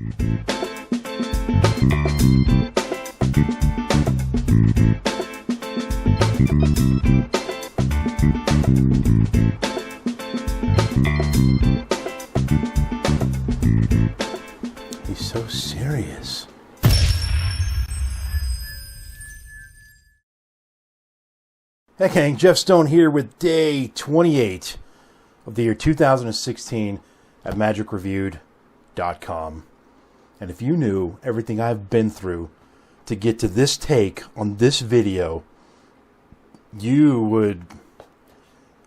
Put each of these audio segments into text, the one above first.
He's so serious. Hey gang, Jeff Stone here with day 28 of the year 2016 at magicreviewed.com. And if you knew everything I've been through to get to this take on this video, you would,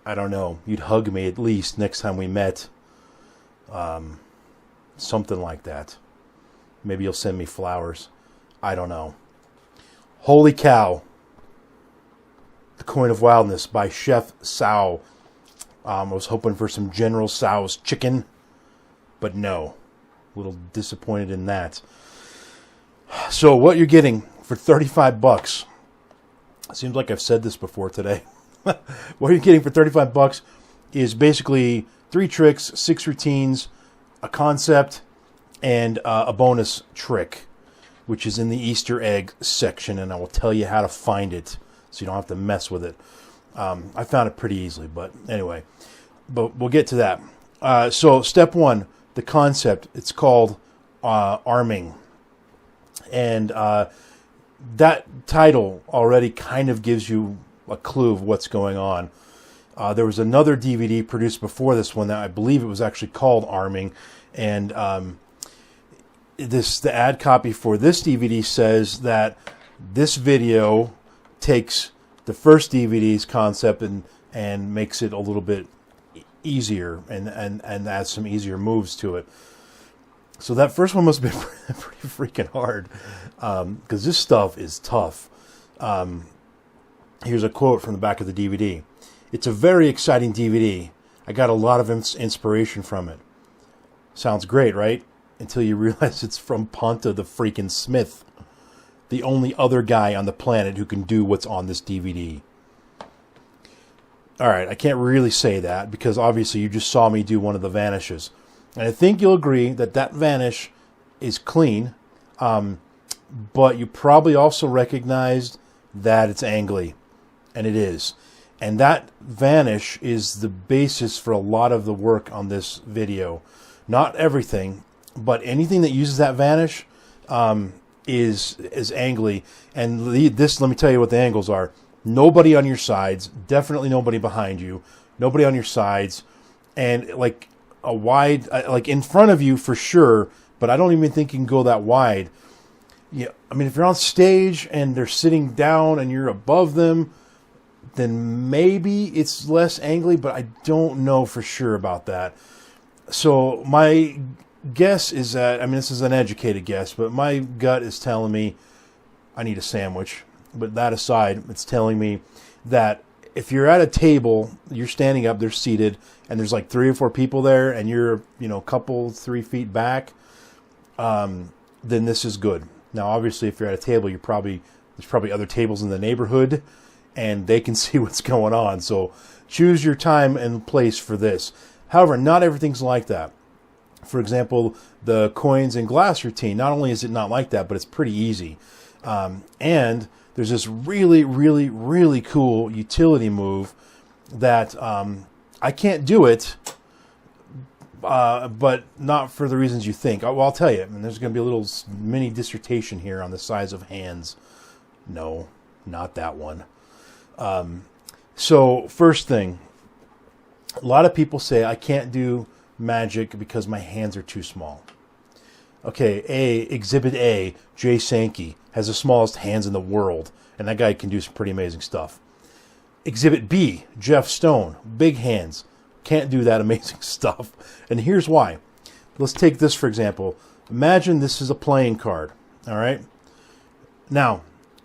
I don't know, you'd hug me at least next time we met. Something like that. Maybe you'll send me flowers. I don't know. Holy cow. The Coin of Wildness by Chef Sao. I was hoping for some General Tso's chicken, but no. A little disappointed in that. So what you're getting for 35 bucks. Seems like I've said this before today. What you're getting for 35 bucks is basically 3 tricks, 6 routines, a concept, and a bonus trick, which is in the Easter egg section, and I will tell you how to find it so you don't have to mess with it. I found it pretty easily, but anyway, but we'll get to that. So step 1, the concept, it's called arming, and that title already kind of gives you a clue of what's going on. There was another DVD produced before this one that I believe it was actually called Arming, and the ad copy for this DVD says that this video takes the first DVD's concept and makes it a little bit easier and adds some easier moves to it. So that first one must have been pretty freaking hard, because this stuff is tough. Here's a quote from the back of the DVD. "It's a very exciting DVD. I got a lot of inspiration from it." Sounds great, right? Until you realize it's from Ponta the freaking Smith, the only other guy on the planet who can do what's on this DVD. All right, I can't really say that because obviously you just saw me do one of the vanishes. And I think you'll agree that that vanish is clean, but you probably also recognized that it's angly, and it is. And that vanish is the basis for a lot of the work on this video. Not everything, but anything that uses that vanish is angly. And this, let me tell you what the angles are. Nobody on your sides, definitely nobody behind you, nobody on your sides, and like a wide, like in front of you for sure, but I don't even think you can go that wide. Yeah, I mean, if you're on stage and they're sitting down and you're above them, then maybe it's less angly, but I don't know for sure about that. So my guess is that, I mean, this is an educated guess, but my gut is telling me I need a sandwich. But that aside, it's telling me that if you're at a table, you're standing up, they're seated, and there's like 3 or 4 people there, and you're, a couple, 3 feet back, then this is good. Now, obviously, if you're at a table, there's probably other tables in the neighborhood, and they can see what's going on. So choose your time and place for this. However, not everything's like that. For example, the coins and glass routine, not only is it not like that, but it's pretty easy. And there's this really, really, really cool utility move that I can't do it, but not for the reasons you think. Well, I'll tell you. And there's going to be a little mini dissertation here on the size of hands. No, not that one. So first thing, a lot of people say I can't do magic because my hands are too small. Okay, Exhibit A, Jay Sankey, has the smallest hands in the world, and that guy can do some pretty amazing stuff. Exhibit B, Jeff Stone, big hands, can't do that amazing stuff. And here's why. Let's take this for example. Imagine this is a playing card, all right? Now,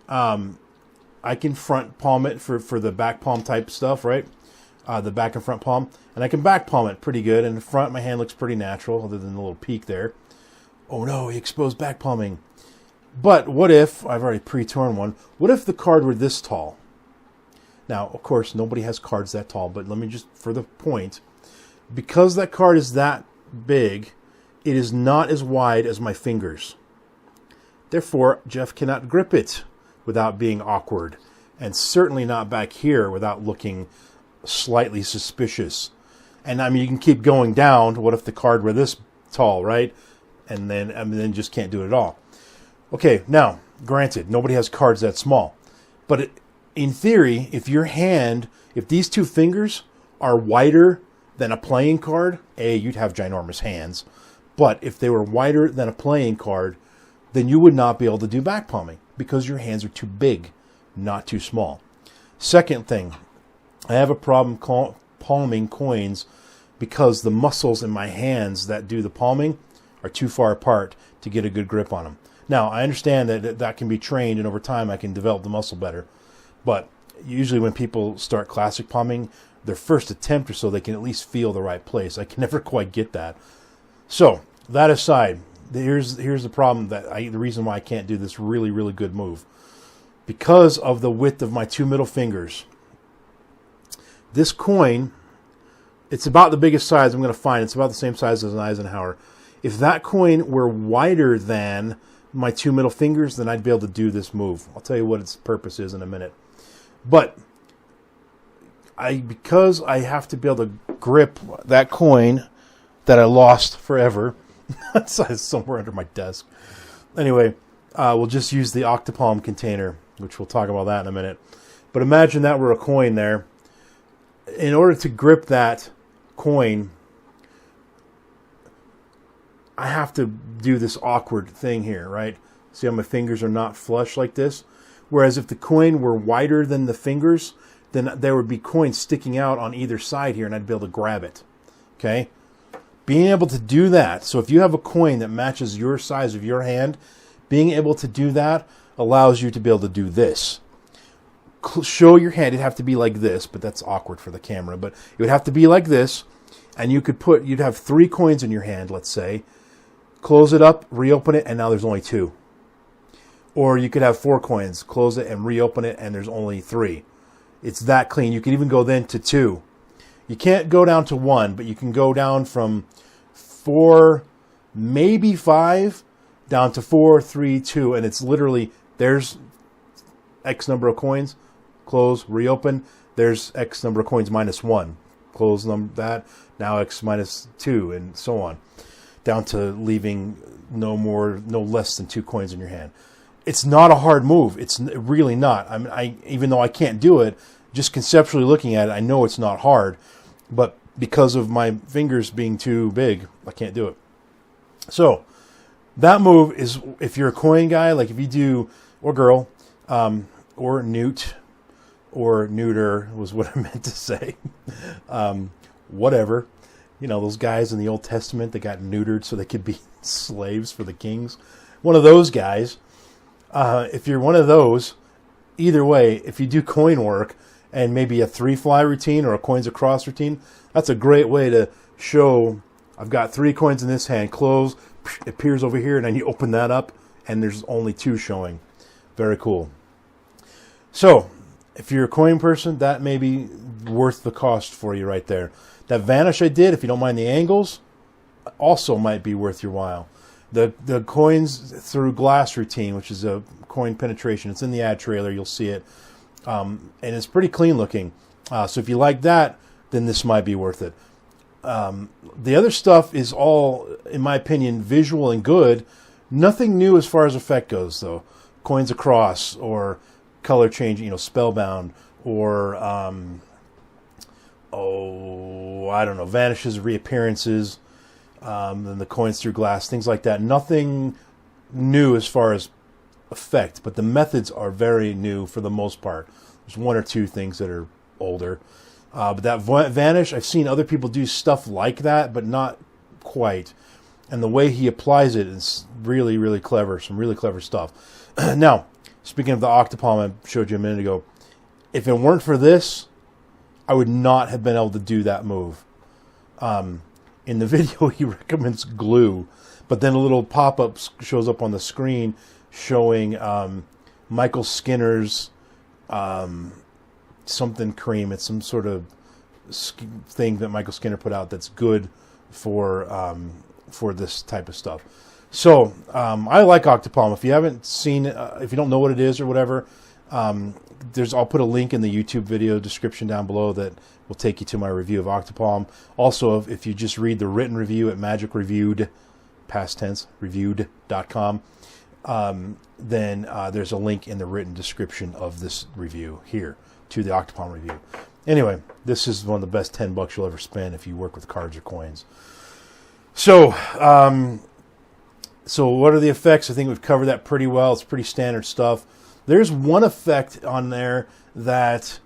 I can front palm it for the back palm type stuff, right? The back and front palm. And I can back palm it pretty good. And in front, my hand looks pretty natural, other than the little peak there. Oh no, he exposed back palming. But what if, I've already pre-torn one, what if the card were this tall? Now, of course, nobody has cards that tall, but let me just, for the point, because that card is that big, it is not as wide as my fingers. Therefore, Jeff cannot grip it without being awkward, and certainly not back here without looking slightly suspicious. And I mean, you can keep going down. What if the card were this tall, right? And then just can't do it at all. Okay, now, granted, nobody has cards that small. But in theory, if these two fingers are wider than a playing card, you'd have ginormous hands. But if they were wider than a playing card, then you would not be able to do back palming because your hands are too big, not too small. Second thing, I have a problem palming coins because the muscles in my hands that do the palming are too far apart to get a good grip on them. Now, I understand that can be trained, and over time I can develop the muscle better. But usually when people start classic palming, their first attempt or so, they can at least feel the right place. I can never quite get that. So, that aside, here's the problem, the reason why I can't do this really, really good move. Because of the width of my two middle fingers, this coin, it's about the biggest size I'm going to find. It's about the same size as an Eisenhower. If that coin were wider than my two middle fingers, then I'd be able to do this move. I'll tell you what its purpose is in a minute. But because I have to be able to grip that coin that I lost forever, it's somewhere under my desk. Anyway, we'll just use the Octopalm container, which we'll talk about that in a minute. But imagine that were a coin there. In order to grip that coin, I have to do this awkward thing here, right? See how my fingers are not flush like this? Whereas if the coin were wider than the fingers, then there would be coins sticking out on either side here, and I'd be able to grab it, okay? Being able to do that, so if you have a coin that matches your size of your hand, being able to do that allows you to be able to do this. Show your hand. It'd have to be like this, but that's awkward for the camera. But it would have to be like this, and you'd have 3 coins in your hand, let's say. Close it up, reopen it, and now there's only 2. Or you could have 4 coins, close it and reopen it, and there's only 3. It's that clean. You can even go then to 2. You can't go down to 1, but you can go down from 4, maybe 5, down to 4, 3, 2, and it's literally, there's X number of coins, close, reopen, there's X number of coins minus 1, close that, now X minus 2, and so on, down to leaving no less than 2 coins in your hand. It's not a hard move. It's really not. I mean, even though I can't do it, just conceptually looking at it, I know it's not hard, but because of my fingers being too big, I can't do it. So, that move is, if you're a coin guy, like if you do, or girl, or newt, or neuter was what I meant to say. Whatever. You know, those guys in the Old Testament that got neutered so they could be slaves for the kings. One of those guys. If you're one of those, either way, if you do coin work and maybe a 3-fly routine or a coins across routine, that's a great way to show, I've got 3 coins in this hand, close, it appears over here, and then you open that up, and there's only 2 showing. Very cool. So, if you're a coin person, that may be worth the cost for you right there. That vanish I did, if you don't mind the angles, also might be worth your while. The coins through glass routine, which is a coin penetration, it's in the ad trailer, you'll see it. And it's pretty clean looking. So if you like that, then this might be worth it. The other stuff is all, in my opinion, visual and good. Nothing new as far as effect goes, though. Coins across, or color changing, spellbound, or, I don't know, vanishes, reappearances, then the coins through glass, things like that. Nothing new as far as effect, but the methods are very new for the most part. There's 1 or 2 things that are older. But that vanish, I've seen other people do stuff like that, but not quite. And the way he applies it is really, really clever. Some really clever stuff. Now, speaking of the Octopalm I showed you a minute ago, if it weren't for this, I would not have been able to do that move. In the video, he recommends glue, but then a little pop-up shows up on the screen showing Michael Skinner's something cream. It's some sort of thing that Michael Skinner put out that's good for for this type of stuff. So I like Octopalm. If you haven't seen it, if you don't know what it is or whatever, I'll put a link in the YouTube video description down below that will take you to my review of Octopalm. Also, if you just read the written review at magicreviewed, past tense, reviewed.com, then there's a link in the written description of this review here to the Octopalm review. Anyway, this is one of the best $10 you'll ever spend if you work with cards or coins. So, so what are the effects? I think we've covered that pretty well. It's pretty standard stuff. There's one effect on there that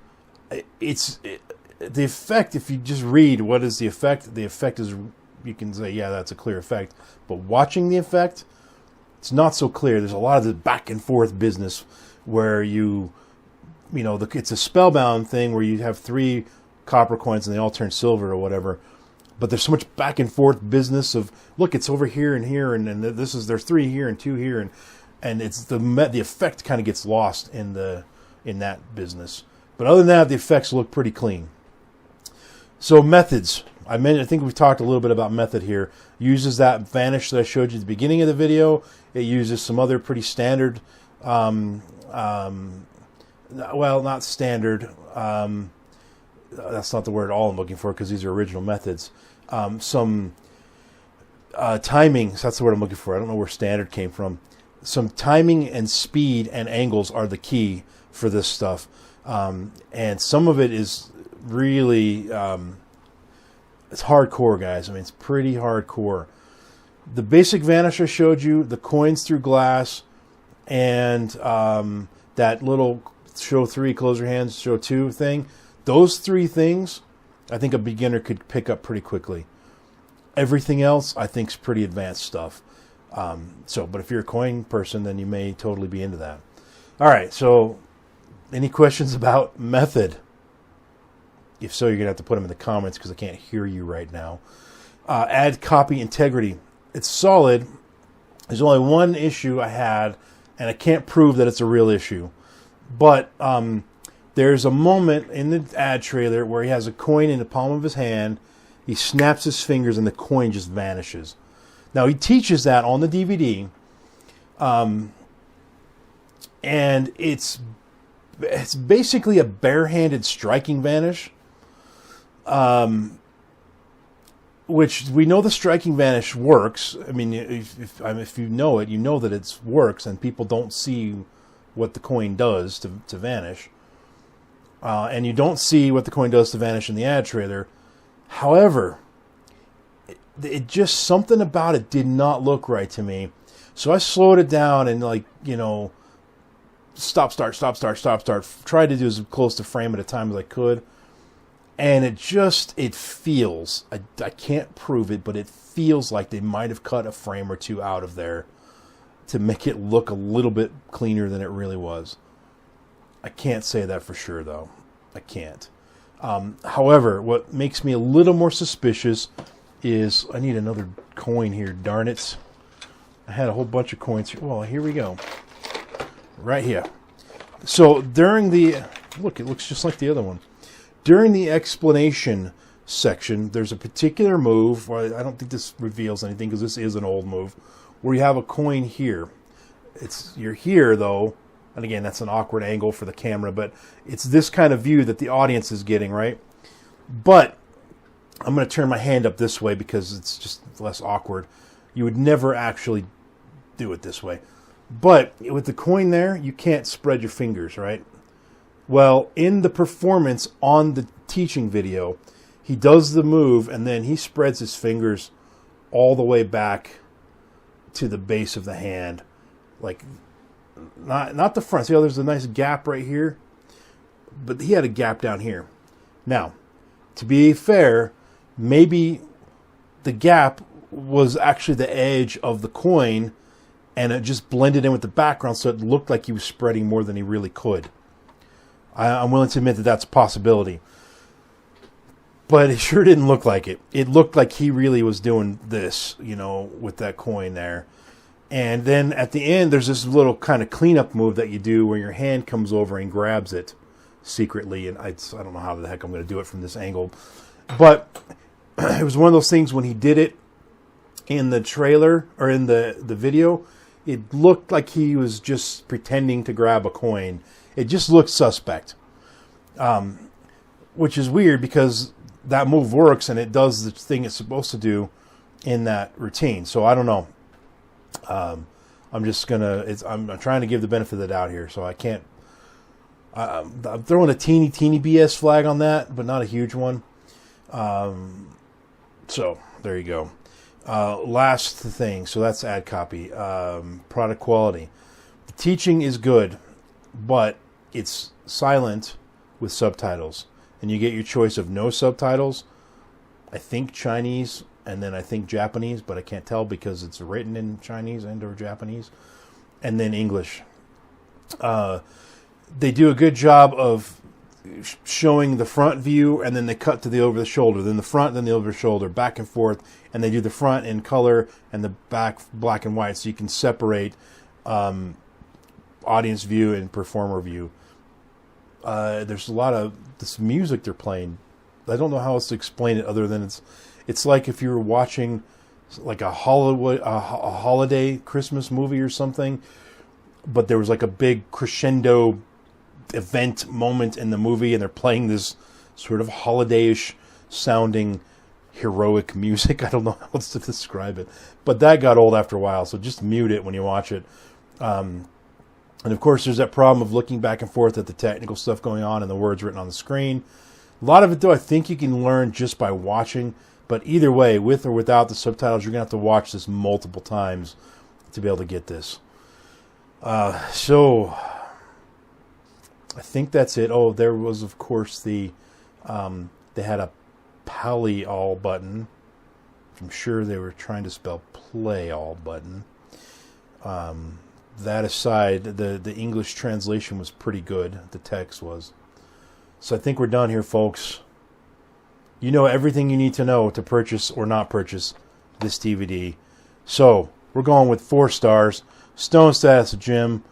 the effect, if you just read what is the effect is, you can say, yeah, that's a clear effect. But watching the effect, it's not so clear. There's a lot of the back and forth business where it's a spellbound thing where you have 3 copper coins and they all turn silver or whatever. But there's so much back and forth business of, look, it's over here and here, and there's 3 here and 2 here, and it's the effect kind of gets lost in that business. But other than that, the effects look pretty clean. So methods. I think we've talked a little bit about method here. Uses that vanish that I showed you at the beginning of the video. It uses some other pretty standard, well, not standard. That's not the word all I'm looking for because these are original methods. Some timings, that's the word I'm looking for. I don't know where standard came from. Some timing and speed and angles are the key for this stuff. And some of it is really, it's hardcore, guys. I mean, it's pretty hardcore. The basic vanish I showed you, the coins through glass, and that little show 3, close your hands, show 2 thing, those 3 things, I think a beginner could pick up pretty quickly. Everything else, I think, is pretty advanced stuff. But if you're a coin person, then you may totally be into that. All right, so any questions about method? If so, you're going to have to put them in the comments because I can't hear you right now. Add copy integrity. It's solid. There's only one issue I had, and I can't prove that it's a real issue. But there's a moment in the ad trailer where he has a coin in the palm of his hand. He snaps his fingers, and the coin just vanishes. Now, he teaches that on the DVD. And it's basically a barehanded striking vanish. Which we know the striking vanish works. I mean, if you know it, you know that it works, and people don't see what the coin does to vanish. And you don't see what the coin does to vanish in the ad trailer. However, it just, something about it did not look right to me. So I slowed it down and stop, start, tried to do as close to frame at a time as I could. And it feels, I can't prove it, but it feels like they might have cut a frame or 2 out of there to make it look a little bit cleaner than it really was. I can't say that for sure, though. I can't. However, what makes me a little more suspicious is, I need another coin here, darn it. I had a whole bunch of coins here. Well, here we go. Right here. So during look, it looks just like the other one. During the explanation section, there's a particular move, I don't think this reveals anything because this is an old move, where you have a coin here. You're here, though, and again, that's an awkward angle for the camera, but it's this kind of view that the audience is getting, right? But I'm going to turn my hand up this way because it's just less awkward. You would never actually do it this way. But with the coin there, you can't spread your fingers, right? Well, in the performance on the teaching video, he does the move and then he spreads his fingers all the way back to the base of the hand. Like, not the front. See how there's a nice gap right here? But he had a gap down here. Now, to be fair, maybe the gap was actually the edge of the coin and it just blended in with the background so it looked like he was spreading more than he really could. I'm willing to admit that that's a possibility. But it sure didn't look like it. It looked like he really was doing this, with that coin there. And then at the end, there's this little kind of cleanup move that you do where your hand comes over and grabs it secretly. And I don't know how the heck I'm going to do it from this angle. But it was one of those things when he did it, in the trailer or in the video, it looked like he was just pretending to grab a coin. It just looked suspect, which is weird because that move works and it does the thing it's supposed to do in that routine. So I don't know. I'm just gonna. I'm trying to give the benefit of the doubt here, so I can't. I'm throwing a teeny BS flag on that, but not a huge one. So there you go. Last thing, so that's ad copy. Product quality. The teaching is good, but it's silent with subtitles. And you get your choice of no subtitles. I think Chinese, and then I think Japanese, but I can't tell because it's written in Chinese and or Japanese. And then English. They do a good job of showing the front view, and then they cut to the over the shoulder, then the front, then the over the shoulder, back and forth, and they do the front in color and the back black and white, so you can separate audience view and performer view. There's a lot of this music they're playing. I don't know how else to explain it other than it's like if you were watching like a holiday Christmas movie or something, but there was like a big crescendo event moment in the movie, and they're playing this sort of holiday-ish sounding heroic music. I don't know how else to describe it, but that got old after a while, so just mute it when you watch it. And of course there's that problem of looking back and forth at the technical stuff going on and the words written on the screen. A lot of it though I think you can learn just by watching, but either way, with or without the subtitles, you're gonna have to watch this multiple times to be able to get this. So I think that's it. Oh, there was, of course, they had a Pally all button. I'm sure they were trying to spell play all button. That aside, the English translation was pretty good. The text was. So I think we're done here, folks. You know everything you need to know to purchase or not purchase this DVD. So we're going with 4 stars. Stone status of Jim.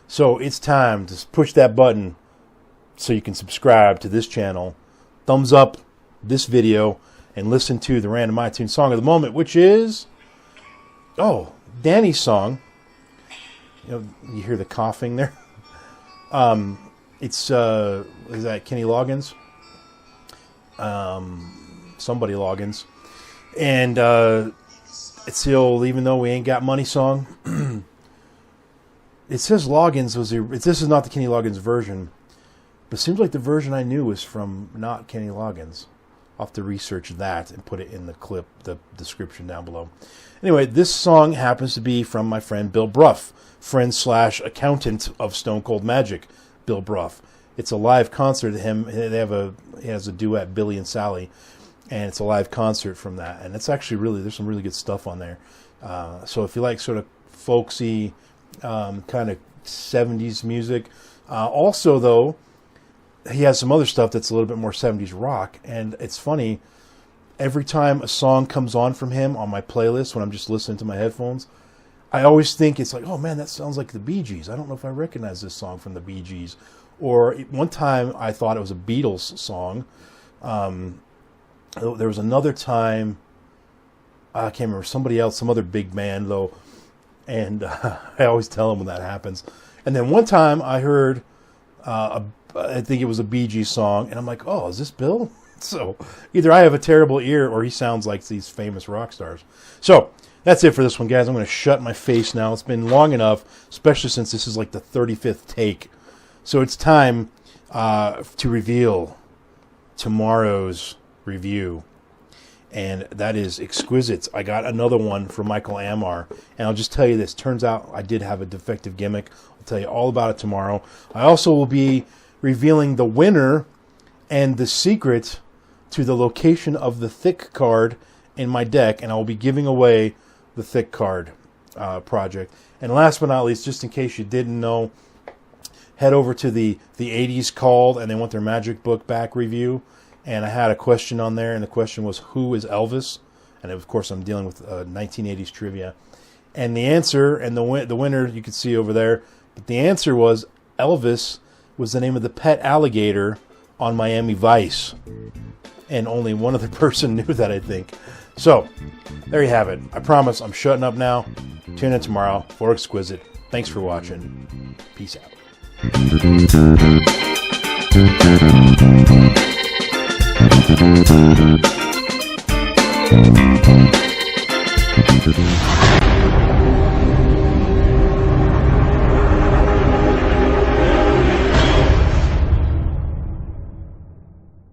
So it's time to push that button so you can subscribe to this channel. Thumbs up this video and listen to the random iTunes song of the moment, which is, Danny's song. You hear the coughing there. It's is that Kenny Loggins? Somebody Loggins, and it's the old "Even Though We Ain't Got Money" song. It says Loggins was this is not the Kenny Loggins version, but it seems like the version I knew was from not Kenny Loggins. I'll have to research that and put it in the clip, the description down below. Anyway, this song happens to be from my friend Bill Bruff, friend/accountant of Stone Cold Magic, Bill Bruff. It's a live concert of him. He has a duet, Billy and Sally, and it's a live concert from that. And it's actually there's some really good stuff on there. So if you like sort of folksy, kind of 70s music. Also, though, he has some other stuff that's a little bit more 70s rock. And it's funny, every time a song comes on from him on my playlist when I'm just listening to my headphones, I always think it's like, oh man, that sounds like the Bee Gees. I don't know if I recognize this song from the Bee Gees. Or one time I thought it was a Beatles song. There was another time, I can't remember, somebody else, some other big band though. And I always tell them when that happens. And then one time I heard, I think it was a Bee Gees song, and I'm like, oh, is this Bill? So either I have a terrible ear or he sounds like these famous rock stars. So that's it for this one, guys. I'm going to shut my face now. It's been long enough, especially since this is like the 35th take. So it's time to reveal tomorrow's review. And that is Exquisite. I got another one from Michael Amar. And I'll just tell you this. Turns out I did have a defective gimmick. I'll tell you all about it tomorrow. I also will be revealing the winner and the secret to the location of the thick card in my deck. And I will be giving away the thick card project. And last but not least, just in case you didn't know, head over to the 80s Called and they want their Magic Book back review. And I had a question on there, and the question was, who is Elvis? And of course, I'm dealing with 1980s trivia. And the answer, and the winner you can see over there, but the answer was Elvis was the name of the pet alligator on Miami Vice. And only one other person knew that, I think. So, there you have it. I promise I'm shutting up now. Tune in tomorrow for Exquisite. Thanks for watching. Peace out.